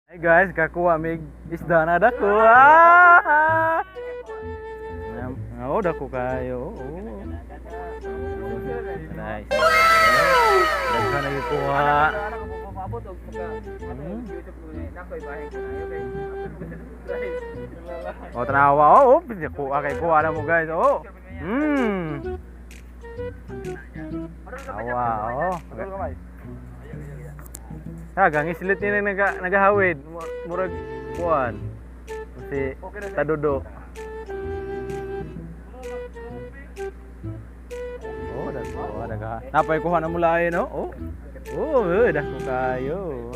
Hey guys, kakuha mig isda na dako. Ah! Oh, dako kayo. Oh. Nice. Daghan na gikuha. Oh, tanawa. Oh, kuha kay kuha na mo guys. Oh. Tawa, oh. Gang islit ni nagahawid. Murag kuan. Si tadudo. Oh, daga. Napay kuha na mula ay no? Oh. Oh, dako kayo.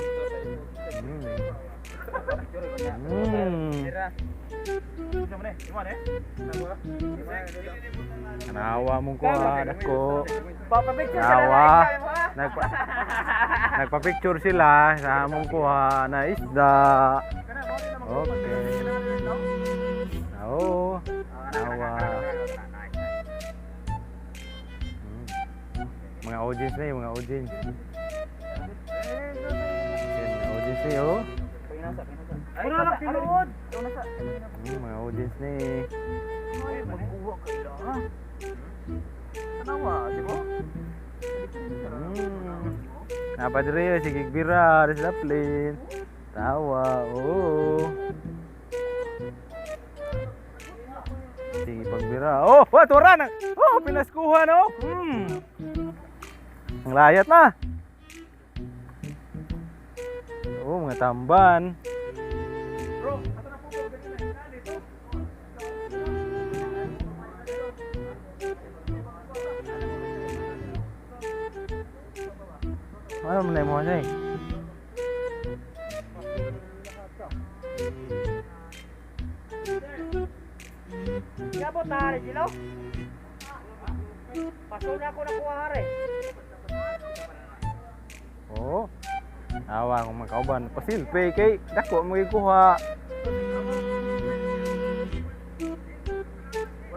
Nawa mong kuha dako. Nawa. Nagpa-picture sila sa among kuha na isda. Okay. Oh. Nawa. Mga audience na yung mga audience. Mga audience na yun. Mga audience na eh. Magkuha kayo ha. Tanawa, di ba? Napadre si Gigbira, si Laplin. Tawa, oh. Sige pagbira. Oh, tura na. Oh, pinaskuhan oh. Ang layat na. Oh, mga tamban. Bro, ato na po ba dito? Ano mo na mo say? Yabo tare silo. Paso na ako nakuha hare. Oh. Awa kung makauban. Pasilpe kay dako mo gikuha.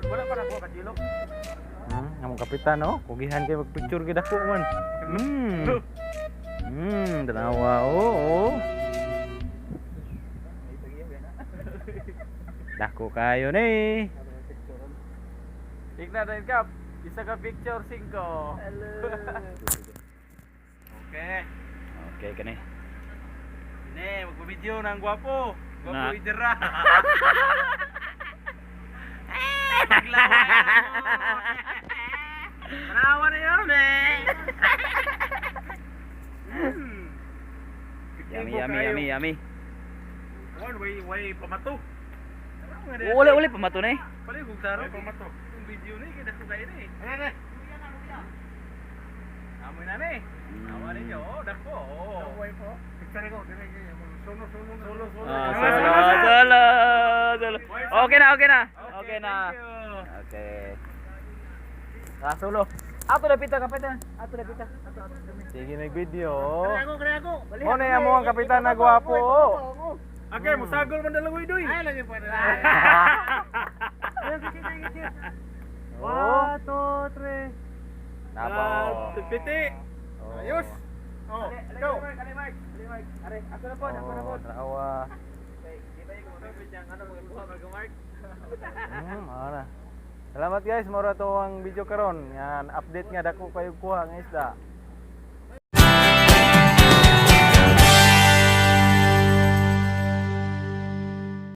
Wala pa nakuha ka silo. Among kapitan oh, kugihan kay magpicture kay dako man. Tanawa oh. Dako kayo ni. Tignan din kap. Isa ka picture 5. Hello. Okay. Okay kani. Ne, magpo-video nang gwapo. Gwapo Na. idera. Tanawa na yun eh. Yummy. Way pamato. Uli pamato na eh. Pali kung taro pamato. Yung video ni kita ko kayo ni. Ano? Amoy na ni. Awa ninyo, oh, dako. Oh. Way po. Picture ko dire solo. Solo. Okay na. Okay na. Okay. Solo. Ato na pita kapitan. Sige nag-video. Kaya ako. Mo na mo ang kapitan na gwapo. Okay, musagol man dalawa idoy. Ay lagi pa na. Oh. 1, 2, 3. Napa. Piti. Oh. Ayos. Oh, go. Are, ako na po. Trawa. Kita yung mga yang ano magkuha mag-mark. Salamat guys, mora to ang video karon. Yan, update nga dako kayo kuha ng isda.